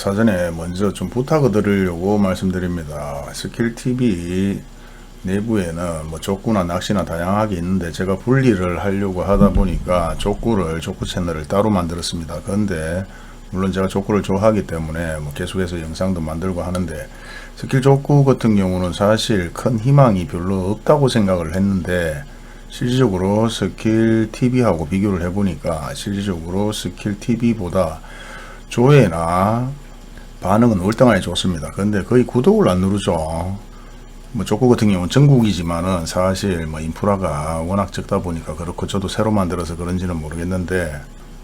사전에 먼저 좀 부탁을 드리려고 말씀드립니다. 스킬TV 내부에는 뭐 족구나 낚시나 다양하게 있는데 제가 분리를 하려고 하다 보니까 족구 채널을 따로 만들었습니다. 그런데 물론 제가 족구를 좋아하기 때문에 뭐 계속해서 영상도 만들고 하는데 스킬 족구 같은 경우는 사실 큰 희망이 별로 없다고 생각을 했는데 실질적으로 스킬 TV하고 비교를 해보니까 실질적으로 스킬 TV보다 조회나 반응은 월등하게 좋습니다. 근데 거의 구독을 안 누르죠. 뭐 족구 같은 경우는 전국이지만은 사실 뭐 인프라가 워낙 적다 보니까 그렇고 저도 새로 만들어서 그런지는 모르겠는데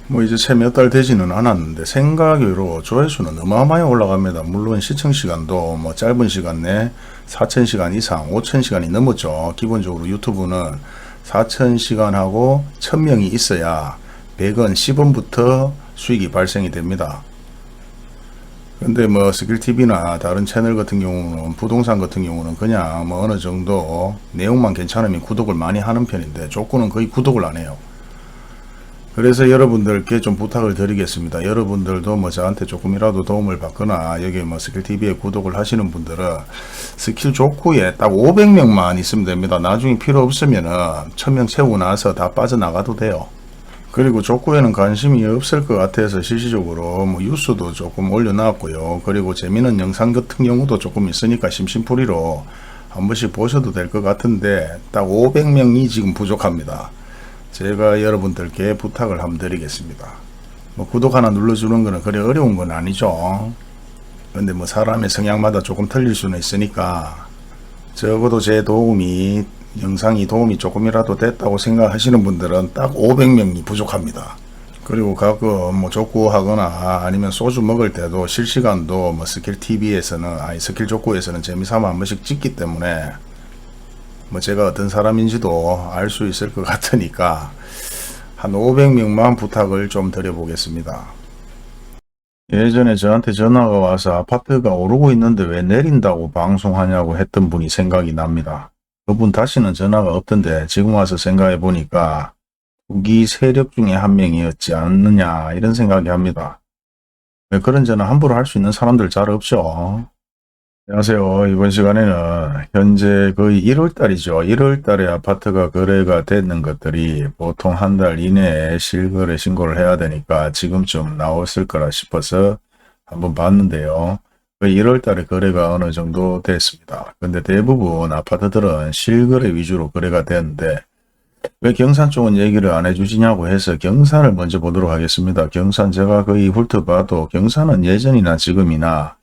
뭐 이제 채 몇 달 되지는 않았는데 생각외로 조회수는 어마어마하게 올라갑니다. 물론 시청 시간도 뭐 짧은 시간 내 4,000시간 이상 5,000시간이 넘었죠. 기본적으로 유튜브는 4,000시간하고 1,000명이 있어야 100원 10원부터 수익이 발생이 됩니다. 근데 뭐 스킬TV나 다른 채널 같은 경우는 부동산 같은 경우는 그냥 뭐 어느 정도 내용만 괜찮으면 구독을 많이 하는 편인데 족구는 거의 구독을 안 해요. 그래서 여러분들께 좀 부탁을 드리겠습니다. 여러분들도 뭐 저한테 조금이라도 도움을 받거나 여기 뭐 스킬TV에 구독을 하시는 분들은 스킬 족구에 딱 500명만 있으면 됩니다. 나중에 필요 없으면은 1,000명 채우고 나서 다 빠져나가도 돼요. 그리고 족구에는 관심이 없을 것 같아서 실질적으로 뭐 뉴스도 조금 올려놨고요. 그리고 재미있는 영상 같은 경우도 조금 있으니까 심심풀이로 한 번씩 보셔도 될 것 같은데 딱 500명이 지금 부족합니다. 제가 여러분들께 부탁을 한번 드리겠습니다. 뭐 구독 하나 눌러주는 거는 그리 어려운 건 아니죠. 근데 뭐 사람의 성향마다 조금 틀릴 수는 있으니까 적어도 제 도움이 영상이 도움이 조금이라도 됐다고 생각하시는 분들은 딱 500명이 부족합니다. 그리고 가끔 뭐 족구 하거나 아니면 소주 먹을 때도 실시간도 뭐 스킬 족구에서는 재미삼아 한 번씩 찍기 때문에 뭐 제가 어떤 사람인지도 알 수 있을 것 같으니까 한 500명만 부탁을 좀 드려보겠습니다. 예전에 저한테 전화가 와서 아파트가 오르고 있는데 왜 내린다고 방송하냐고 했던 분이 생각이 납니다. 그분 다시는 전화가 없던데 지금 와서 생각해 보니까 투기 세력 중에 한 명이었지 않느냐 이런 생각이 합니다. 왜 그런 전화 함부로 할 수 있는 사람들 잘 없죠. 안녕하세요. 이번 시간에는 현재 거의 1월달이죠. 1월달에 아파트가 거래가 되는 것들이 보통 한 달 이내에 실거래 신고를 해야 되니까 지금쯤 나왔을 거라 싶어서 한번 봤는데요. 거의 1월달에 거래가 어느 정도 됐습니다. 근데 대부분 아파트들은 실거래 위주로 거래가 되는데 왜 경산 쪽은 얘기를 안 해주시냐고 해서 경산을 먼저 보도록 하겠습니다. 경산 제가 거의 훑어봐도 경산은 예전이나 지금이나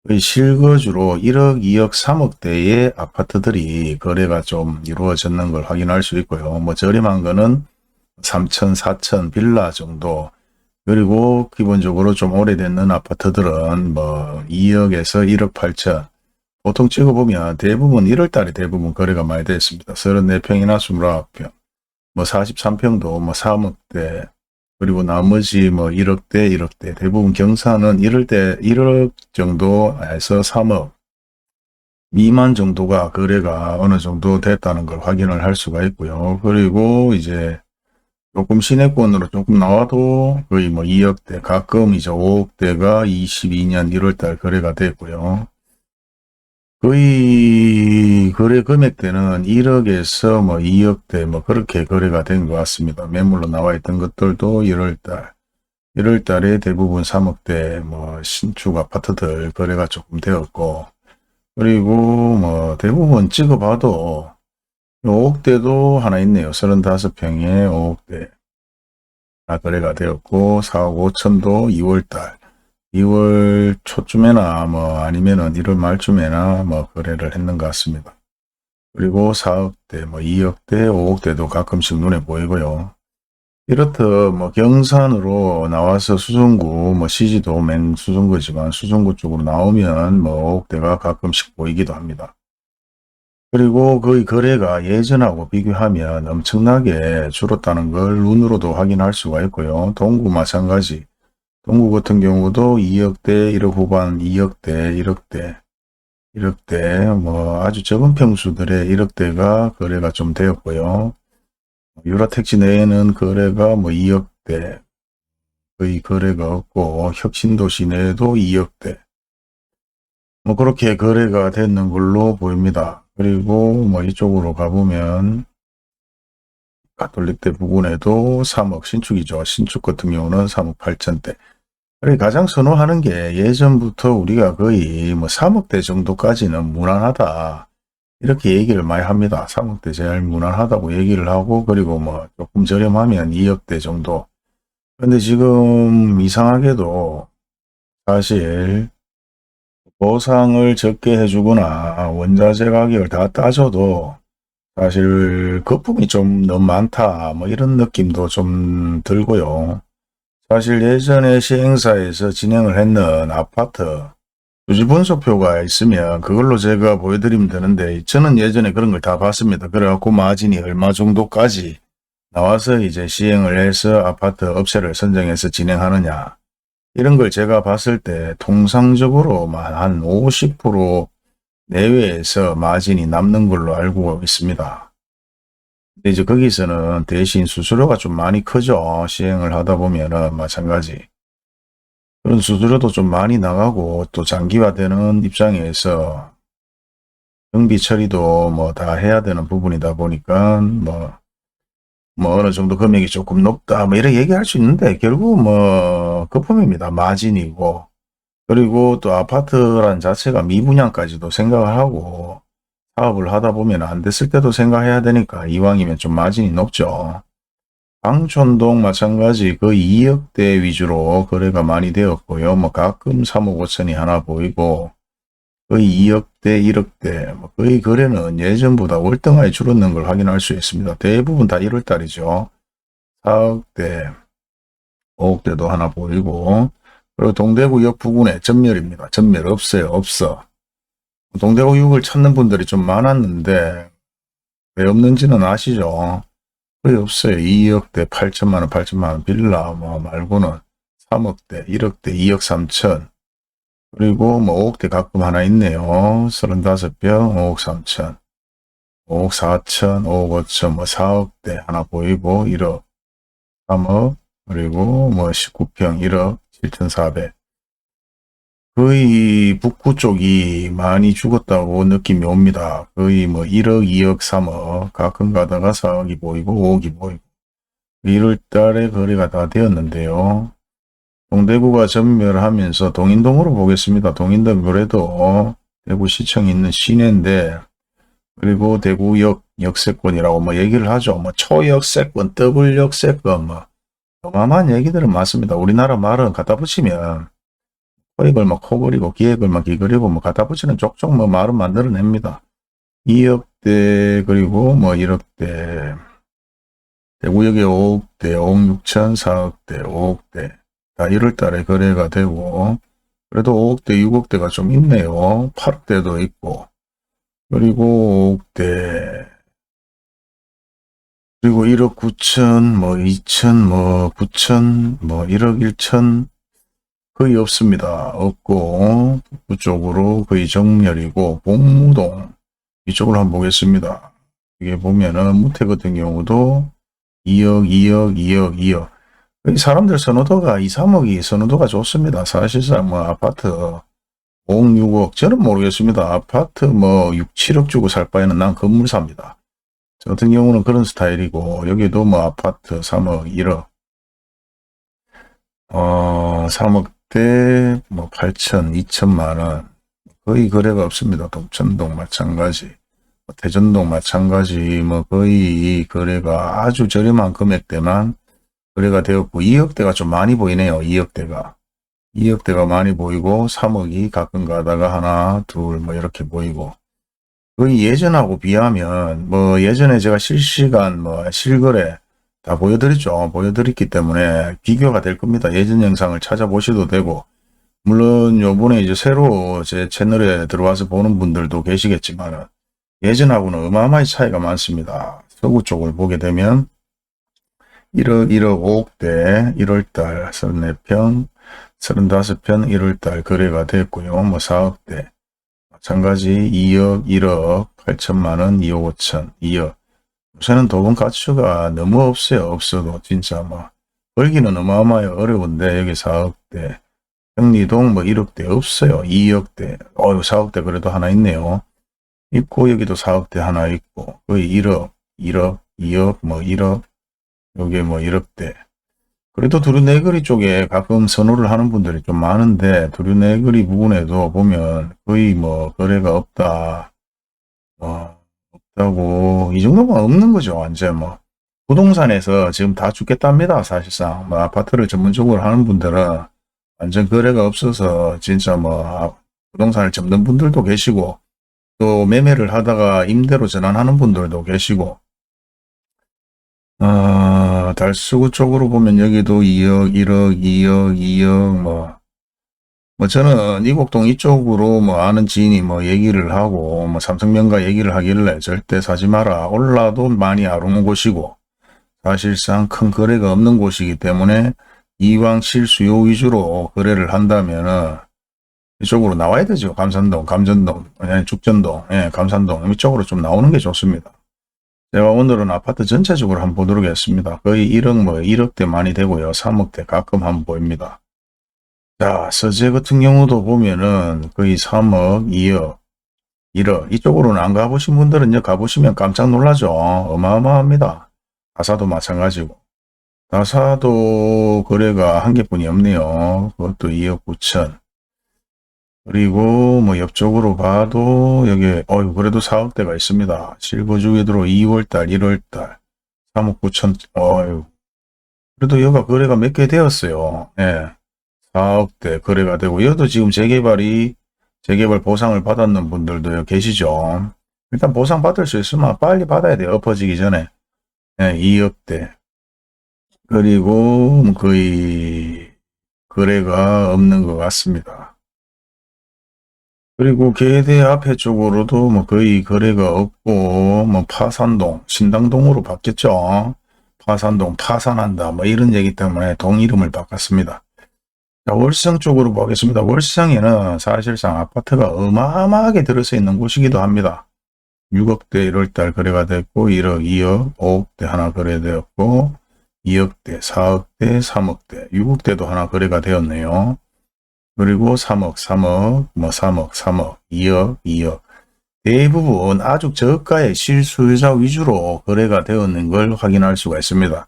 거의 실거주로 1억, 2억, 3억대의 아파트들이 거래가 좀 이루어졌는 걸 확인할 수 있고요. 뭐 저렴한 거는 3천, 4천 빌라 정도. 그리고 기본적으로 좀 오래됐는 아파트들은 뭐 2억에서 1억 8천. 보통 찍어보면 대부분 1월달에 대부분 거래가 많이 됐습니다. 34평이나 29평. 뭐 43평도 뭐 3억대. 그리고 나머지 뭐 1억대, 1억대. 대부분 경사는 1억 정도에서 3억 미만 정도가 거래가 어느 정도 됐다는 걸 확인을 할 수가 있고요. 그리고 이제 조금 시내권으로 조금 나와도 거의 뭐 2억대, 가끔 이제 5억대가 22년 1월달 거래가 됐고요. 거의 거래 금액대는 1억에서 뭐 2억대 뭐 그렇게 거래가 된 것 같습니다. 매물로 나와 있던 것들도 1월달에 대부분 3억대 뭐 신축 아파트들 거래가 조금 되었고, 그리고 뭐 대부분 찍어봐도 5억대도 하나 있네요. 35평에 5억대 거래가 되었고, 4억 5천도 2월 초쯤에나 뭐 아니면은 1월 말쯤에나 뭐 거래를 했는 것 같습니다. 그리고 4억대, 뭐 2억대, 5억대도 가끔씩 눈에 보이고요. 이렇듯 뭐 경산으로 나와서 수성구, 뭐 CG도 맨 수성구지만 수성구 쪽으로 나오면 뭐 5억대가 가끔씩 보이기도 합니다. 그리고 거의 거래가 예전하고 비교하면 엄청나게 줄었다는 걸 눈으로도 확인할 수가 있고요. 동구 마찬가지. 동구 같은 경우도 2억대, 1억 후반, 2억대, 1억대, 뭐 아주 적은 평수들의 1억대가 거래가 좀 되었고요. 유라택지 내에는 거래가 뭐 2억대 거의 거래가 없고 혁신도시 내도 2억대 뭐 그렇게 거래가 되는 걸로 보입니다. 그리고 뭐 이쪽으로 가보면 가톨릭대 부근에도 3억 신축이죠. 신축 같은 경우는 3억 8천대. 그리고 가장 선호하는 게 예전부터 우리가 거의 뭐 3억대 정도까지는 무난하다. 이렇게 얘기를 많이 합니다. 3억대 제일 무난하다고 얘기를 하고 그리고 뭐 조금 저렴하면 2억대 정도. 근데 지금 이상하게도 사실 보상을 적게 해주거나 원자재 가격을 다 따져도 사실 거품이 좀 너무 많다 뭐 이런 느낌도 좀 들고요. 사실 예전에 시행사에서 진행을 했는 아파트 주지 분소표가 있으면 그걸로 제가 보여드리면 되는데 저는 예전에 그런 걸 다 봤습니다. 그래갖고 마진이 얼마 정도까지 나와서 이제 시행을 해서 아파트 업체를 선정해서 진행하느냐 이런 걸 제가 봤을 때 통상적으로만 한 50% 내외에서 마진이 남는 걸로 알고 있습니다. 근데 이제 거기서는 대신 수수료가 좀 많이 크죠. 시행을 하다 보면은 마찬가지. 그런 수수료도 좀 많이 나가고 또 장기화되는 입장에서 정비 처리도 뭐 다 해야 되는 부분이다 보니까 뭐 어느 정도 금액이 조금 높다 뭐 이렇게 얘기할 수 있는데 결국 뭐 거품입니다. 마진이고 그리고 또 아파트란 자체가 미분양까지도 생각을 하고 사업을 하다 보면 안 됐을 때도 생각해야 되니까 이왕이면 좀 마진이 높죠. 방촌동 마찬가지 그 2억대 위주로 거래가 많이 되었고요. 뭐 가끔 3억 5천이 하나 보이고 거의 2억대 1억대 뭐 거의 거래는 예전보다 월등하게 줄었는 걸 확인할 수 있습니다. 대부분 다 1월달이죠. 4억대 5억대도 하나 보이고 그리고 동대구역 부근에 전멸입니다. 전멸 없어요. 없어. 동대구역을 찾는 분들이 좀 많았는데 왜 없는지는 아시죠? 거의 없어요. 2억대 8천만원 8천만원 빌라 뭐 말고는 3억대 1억대 2억 3천 그리고 뭐 5억대 가끔 하나 있네요. 35평 5억 3천 5억 4천 5억 5천 뭐 4억대 하나 보이고 1억 3억 그리고 뭐 19평 1억 7,400 거의 북구 쪽이 많이 죽었다고 느낌이 옵니다. 거의 뭐 1억 2억 3억 가끔 가다가 4억이 보이고 5억이 보이고 1월달에 거래가 다 되었는데요. 동대구가 전멸하면서 동인동으로 보겠습니다. 동인동 그래도 대구시청이 있는 시내인데 그리고 대구역 역세권이라고 뭐 얘기를 하죠. 뭐 초역세권, 더블역세권 뭐 어마어마한 얘기들은 많습니다. 우리나라 말은 갖다 붙이면 코익을 막 코그리고 기획을 막 기그리고 뭐 갖다 붙이는 족족 뭐 말은 만들어냅니다. 2억대 그리고 뭐 1억대 대구역에 5억대 5억 6천 4억대 5억대 다 1월달에 거래가 되고 그래도 5억대 6억대가 좀 있네요. 8억대도 있고 그리고 5억대 그리고 1억 9천 뭐 2천 뭐 9천 뭐 1억 1천 거의 없습니다. 없고 북부 쪽으로 거의 정렬이고 봉무동 이쪽으로 한번 보겠습니다. 이게 보면은 무태 같은 경우도 2억 2억 2억 2억 사람들 선호도가 2, 3억이 선호도가 좋습니다. 사실상 뭐 아파트 5억 6억 저는 모르겠습니다. 아파트 뭐 6, 7억 주고 살 바에는 난 건물 삽니다. 저 같은 경우는 그런 스타일이고 여기도 뭐 아파트 3억 1억 3억대 뭐 8천 2천만원 거의 거래가 없습니다. 동천동 마찬가지 대전동 마찬가지 뭐 거의 거래가 아주 저렴한 금액대만 거래가 되었고 2억대가 좀 많이 보이네요. 2억대가 많이 보이고 3억이 가끔 가다가 하나 둘 뭐 이렇게 보이고 거의 예전하고 비하면 뭐 예전에 제가 실시간 뭐 실거래 다 보여드렸죠. 보여드렸기 때문에 비교가 될 겁니다. 예전 영상을 찾아보셔도 되고 물론 요번에 이제 새로 제 채널에 들어와서 보는 분들도 계시겠지만 예전하고는 어마어마한 차이가 많습니다. 서구 쪽을 보게 되면 1억 5억대 1월달 34평 35평 1월달 거래가 됐고요. 뭐 4억대 마찬가지 2억 1억 8천만원 2억 5천 2억 요새는 도분 가치가 너무 없어요. 없어도 진짜 뭐 벌기는 어마어마하게 어려운데 여기 4억대, 평리동 뭐 1억대 없어요. 2억대, 4억대 그래도 하나 있네요. 있고 여기도 4억대 하나 있고 거의 1억, 1억, 2억, 뭐 1억, 여기 뭐 1억대. 그래도 두루네거리 쪽에 가끔 선호를 하는 분들이 좀 많은데 두루네거리 부분에도 보면 거의 뭐 거래가 없다. 없다고 이 정도면 없는 거죠. 완전 뭐 부동산에서 지금 다 죽겠답니다. 사실상 뭐 아파트를 전문적으로 하는 분들은 완전 거래가 없어서 진짜 뭐 부동산을 접는 분들도 계시고 또 매매를 하다가 임대로 전환하는 분들도 계시고 달수구 쪽으로 보면 여기도 2억, 1억, 2억, 2억 뭐 저는 이곡동 이쪽으로 뭐 아는 지인이 뭐 얘기를 하고 뭐 삼성명가 얘기를 하길래 절대 사지 마라. 올라도 많이 아르는 곳이고 사실상 큰 거래가 없는 곳이기 때문에 이왕 실수요 위주로 거래를 한다면은 이쪽으로 나와야 되죠. 감산동, 감전동, 죽전동, 감산동 이쪽으로 좀 나오는 게 좋습니다. 제가 오늘은 아파트 전체적으로 한번 보도록 했습니다. 거의 1억 1억대 많이 되고요. 3억대 가끔 한번 보입니다. 자, 서재 같은 경우도 보면은 거의 3억, 2억, 1억 이쪽으로는 안 가보신 분들은 가보시면 깜짝 놀라죠. 어마어마합니다. 다사도 마찬가지고. 다사도 거래가 한 개뿐이 없네요. 그것도 2억 9천. 그리고 뭐 옆쪽으로 봐도 여기 그래도 4억대가 있습니다. 실거주기 들어 2월달, 1월달 3억 9천. 그래도 여기가 거래가 몇 개 되었어요. 4억대 거래가 되고 여기도 지금 재개발 보상을 받았는 분들도 계시죠. 일단 보상 받을 수 있으면 빨리 받아야 돼요. 엎어지기 전에. 2억대. 그리고 거의 거래가 없는 것 같습니다. 그리고 계대 앞에 쪽으로도 뭐 거의 거래가 없고 뭐 파산동, 신당동으로 바뀌었죠. 파산동 파산한다 뭐 이런 얘기 때문에 동 이름을 바꿨습니다. 자, 월성 쪽으로 보겠습니다. 월성에는 사실상 아파트가 어마어마하게 들어서 있는 곳이기도 합니다. 6억대 1월달 거래가 됐고 1억, 2억, 5억대 하나 거래되었고 2억대, 4억대, 3억대, 6억대도 하나 거래가 되었네요. 그리고 3억, 3억, 뭐 3억, 3억, 2억, 2억. 대부분 아주 저가의 실수요자 위주로 거래가 되었는 걸 확인할 수가 있습니다.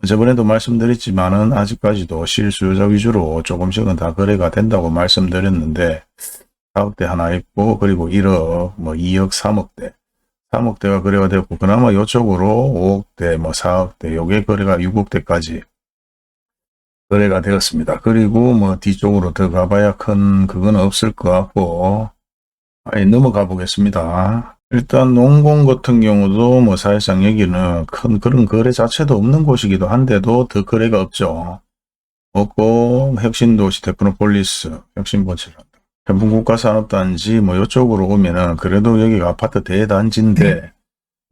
저번에도 말씀드렸지만은 아직까지도 실수요자 위주로 조금씩은 다 거래가 된다고 말씀드렸는데 4억대 하나 있고 그리고 1억, 뭐 2억, 3억대. 3억대가 거래가 되었고 그나마 이쪽으로 5억대, 뭐 4억대, 요게 거래가 6억대까지 거래가 되었습니다. 그리고 뭐 뒤쪽으로 더 가봐야 큰 그건 없을 것 같고 넘어가 보겠습니다. 일단 농공 같은 경우도 뭐 사실상 여기는 큰 그런 거래 자체도 없는 곳이기도 한데도 더 거래가 없죠. 없고 혁신도시 테크노폴리스, 혁신버칠란다, 현풍국가산업단지 뭐 이쪽으로 오면은 그래도 여기가 아파트 대단지인데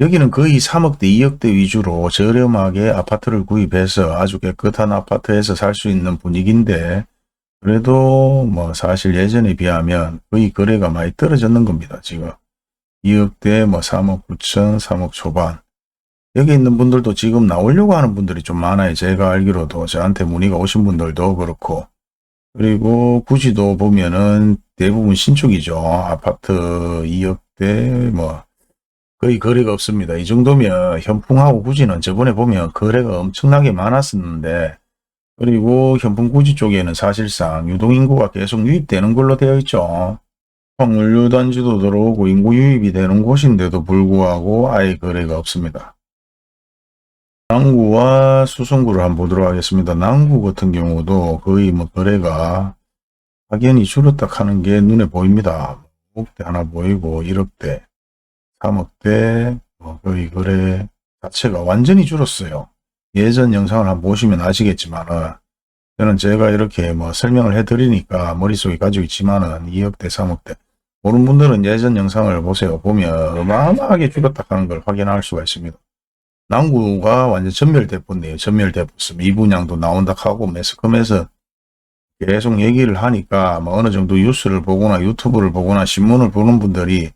여기는 거의 3억대, 2억대 위주로 저렴하게 아파트를 구입해서 아주 깨끗한 아파트에서 살 수 있는 분위기인데 그래도 뭐 사실 예전에 비하면 거의 거래가 많이 떨어졌는 겁니다. 지금 2억대, 뭐 3억 9천, 3억 초반. 여기 있는 분들도 지금 나오려고 하는 분들이 좀 많아요. 제가 알기로도 저한테 문의가 오신 분들도 그렇고. 그리고 구지도 보면은 대부분 신축이죠. 아파트 2억대 뭐 거의 거래가 없습니다. 이 정도면 현풍하고 구지는 저번에 보면 거래가 엄청나게 많았었는데 그리고 현풍 구지 쪽에는 사실상 유동인구가 계속 유입되는 걸로 되어 있죠. 확률단지도 들어오고 인구 유입이 되는 곳인데도 불구하고 아예 거래가 없습니다. 남구와 수성구를 한번 보도록 하겠습니다. 남구 같은 경우도 거의 뭐 거래가 확연히 줄었다 하는 게 눈에 보입니다. 5억대 하나 보이고 1억대, 3억대 거의 거래 자체가 완전히 줄었어요. 예전 영상을 한번 보시면 아시겠지만은 저는 제가 이렇게 뭐 설명을 해드리니까 머릿속에 가지고 있지만은 2억대, 3억대 모르는 분들은 예전 영상을 보세요. 보면 어마어마하게 줄었다 하는 걸 확인할 수가 있습니다. 남구가 완전 전멸돼버렸네요. 전멸돼버렸으면 이분양도 나온다 하고 매스컴에서 계속 얘기를 하니까 뭐 어느 정도 뉴스를 보거나 유튜브를 보거나 신문을 보는 분들이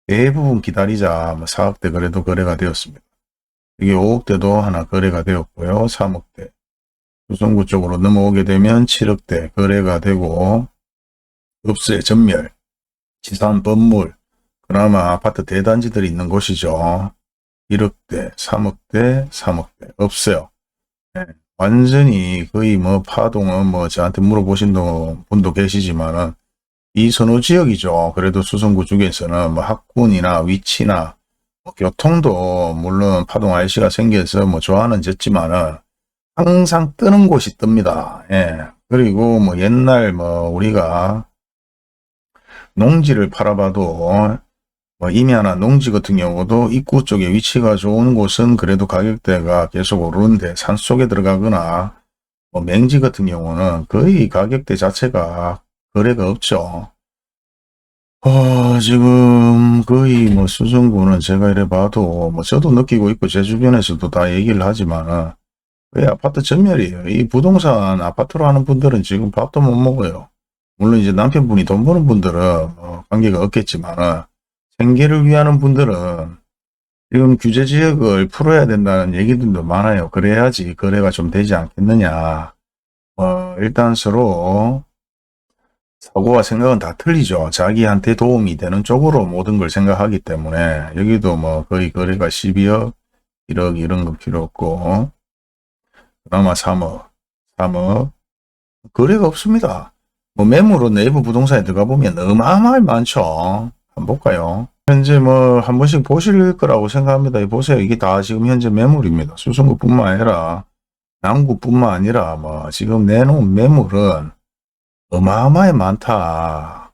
대부분 기다리자 뭐 4억대 그래도 거래가 되었습니다. 이게 5억대도 하나 거래가 되었고요. 3억대. 수성구 쪽으로 넘어오게 되면 7억대 거래가 되고 읍수의 전멸, 지산 건물, 그나마 아파트 대단지들이 있는 곳이죠. 1억대, 3억대, 3억대 없어요. 네. 완전히 거의 뭐 파동은 뭐 저한테 물어보신 분도 계시지만은 이 선호지역이죠. 그래도 수성구 쪽에서는 뭐 학군이나 위치나 뭐 교통도 물론 파동 IC가 생겨서 뭐 좋아하는 졌지만은 항상 뜨는 곳이 뜹니다. 예. 그리고 뭐 옛날 뭐 우리가 농지를 팔아봐도 뭐 임야나 농지 같은 경우도 입구 쪽에 위치가 좋은 곳은 그래도 가격대가 계속 오르는데 산속에 들어가거나 뭐 맹지 같은 경우는 거의 가격대 자체가 거래가 없죠. 지금 거의 뭐 수성구는 제가 이래 봐도 뭐 저도 느끼고 있고 제 주변에서도 다 얘기를 하지만은 거의 아파트 전멸이에요. 이 부동산 아파트로 하는 분들은 지금 밥도 못 먹어요. 물론 이제 남편분이 돈 버는 분들은 관계가 없겠지만은 생계를 위하는 분들은 지금 규제 지역을 풀어야 된다는 얘기들도 많아요. 그래야지 거래가 좀 되지 않겠느냐. 일단 서로 사고와 생각은 다 틀리죠. 자기한테 도움이 되는 쪽으로 모든 걸 생각하기 때문에 여기도 뭐 거의 거래가 12억, 1억 이런 거 필요 없고 그나마 3억, 3억 거래가 없습니다. 뭐 매물은 네이버 부동산에 들어가 보면 어마어마하게 많죠. 한번 볼까요? 현재 뭐 한 번씩 보실 거라고 생각합니다. 보세요. 이게 다 지금 현재 매물입니다. 수성구뿐만 아니라 남구뿐만 아니라 뭐 지금 내놓은 매물은 어마어마하게 많다.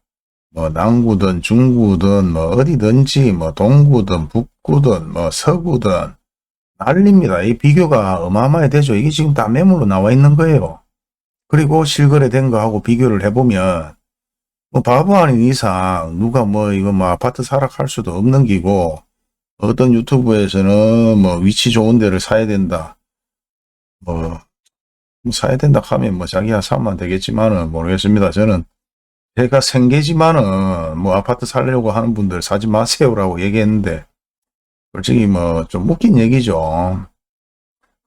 뭐 남구든 중구든 뭐 어디든지 뭐 동구든 북구든 뭐 서구든 난립니다. 이 비교가 어마어마하게 되죠. 이게 지금 다 매물로 나와 있는 거예요. 그리고 실거래된 거하고 비교를 해보면 뭐 바보 아닌 이상 누가 뭐 이거 뭐 아파트 사락할 수도 없는 기고 어떤 유튜브에서는 뭐 위치 좋은 데를 사야 된다. 뭐 사야 된다 하면 뭐 자기가 사면 되겠지만은 모르겠습니다. 저는 제가 생계지만은 뭐 아파트 살려고 하는 분들 사지 마세요라고 얘기했는데 솔직히 뭐 좀 웃긴 얘기죠.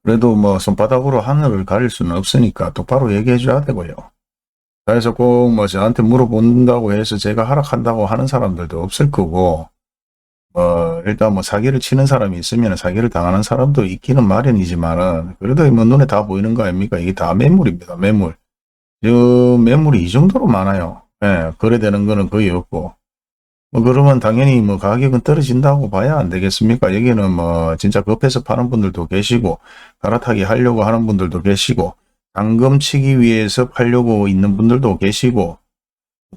그래도 뭐 손바닥으로 하늘을 가릴 수는 없으니까 똑바로 얘기해 줘야 되고요. 그래서 꼭 뭐 저한테 물어본다고 해서 제가 하락한다고 하는 사람들도 없을 거고 일단 뭐 사기를 치는 사람이 있으면 사기를 당하는 사람도 있기는 마련이지만은 그래도 뭐 눈에 다 보이는 거 아닙니까? 이게 다 매물입니다. 매물. 매물이 이 정도로 많아요. 예, 거래되는 거는 거의 없고. 뭐 그러면 당연히 뭐 가격은 떨어진다고 봐야 안 되겠습니까? 여기는 뭐 진짜 급해서 파는 분들도 계시고 갈아타기 하려고 하는 분들도 계시고 당금 치기 위해서 팔려고 있는 분들도 계시고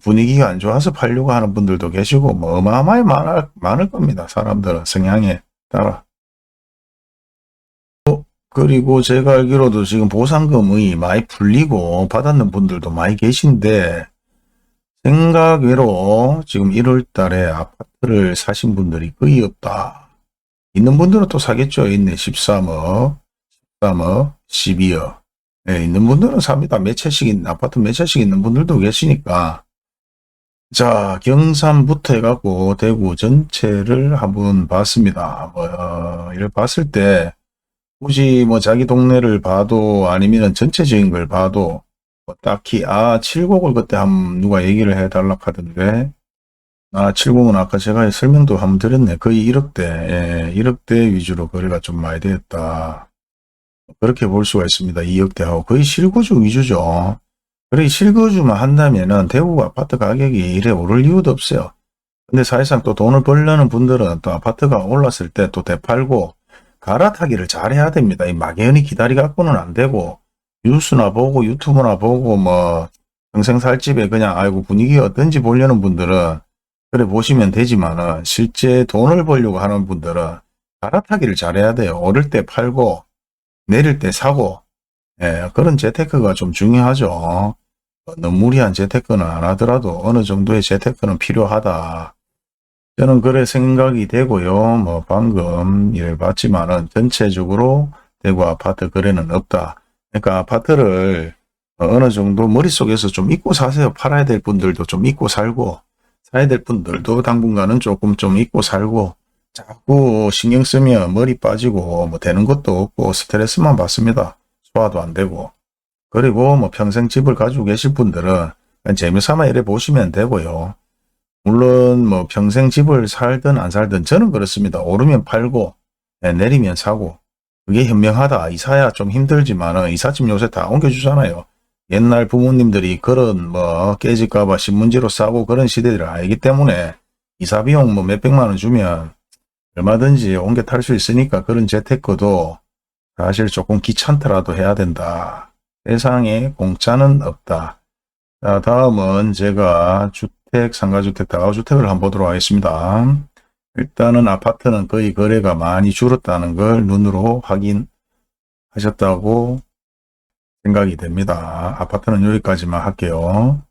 분위기가 안 좋아서 팔려고 하는 분들도 계시고 뭐 어마어마하게 많을 겁니다. 사람들은 성향에 따라. 그리고 제가 알기로도 지금 보상금이 많이 풀리고 받았는 분들도 많이 계신데 생각외로 지금 1월 달에 아파트를 사신 분들이 거의 없다. 있는 분들은 또 사겠죠. 있네. 13억, 13억, 12억. 네, 있는 분들은 삽니다. 몇 채씩 아파트 몇 채씩 있는 분들도 계시니까. 자, 경산부터 해갖고 대구 전체를 한번 봤습니다. 이를 봤을 때 굳이 뭐 자기 동네를 봐도 아니면 전체적인 걸 봐도 뭐 딱히 7곡을 그때 누가 얘기를 해달라 하던데 70은 아까 제가 설명도 한번 드렸네. 거의 1억대, 예, 1억대 위주로 거래가 좀 많이 되었다. 그렇게 볼 수가 있습니다. 2억대하고 거의 실거주 위주죠. 그래 실거주만 한다면은 대구 아파트 가격이 이래 오를 이유도 없어요. 근데 사실상 또 돈을 벌려는 분들은 또 아파트가 올랐을 때 또 되팔고 갈아타기를 잘 해야 됩니다. 이 막연히 기다리 갖고는 안 되고 뉴스나 보고 유튜브나 보고 뭐 평생 살 집에 그냥 아이고 분위기가 어떤지 보려는 분들은 그래 보시면 되지만은 실제 돈을 벌려고 하는 분들은 갈아타기를 잘 해야 돼요. 오를 때 팔고 내릴 때 사고 예, 그런 재테크가 좀 중요하죠. 너무 무리한 재테크는 안 하더라도 어느 정도의 재테크는 필요하다. 저는 그래 생각이 되고요. 뭐 방금 일 봤지만은 전체적으로 대구 아파트 거래는 없다. 그러니까 아파트를 어느 정도 머릿속에서 좀 잊고 사세요. 팔아야 될 분들도 좀 잊고 살고 사야 될 분들도 당분간은 조금 좀 잊고 살고 자꾸 신경 쓰면 머리 빠지고 뭐 되는 것도 없고 스트레스만 받습니다. 소화도 안 되고. 그리고 뭐 평생 집을 가지고 계실 분들은 그냥 재미삼아 이래 보시면 되고요. 물론 뭐 평생 집을 살든 안 살든 저는 그렇습니다. 오르면 팔고 내리면 사고 그게 현명하다. 이사야 좀 힘들지만은 이삿짐 요새 다 옮겨주잖아요. 옛날 부모님들이 그런 뭐 깨질까봐 신문지로 싸고 그런 시대를 알기 때문에 이사 비용 뭐 몇백만 원 주면 얼마든지 옮겨 탈 수 있으니까 그런 재테크도 사실 조금 귀찮더라도 해야 된다. 세상에 공짜는 없다. 자, 다음은 제가 주택, 상가주택, 다가구주택을 한번 보도록 하겠습니다. 일단은 아파트는 거의 거래가 많이 줄었다는 걸 눈으로 확인하셨다고 생각이 됩니다. 아파트는 여기까지만 할게요.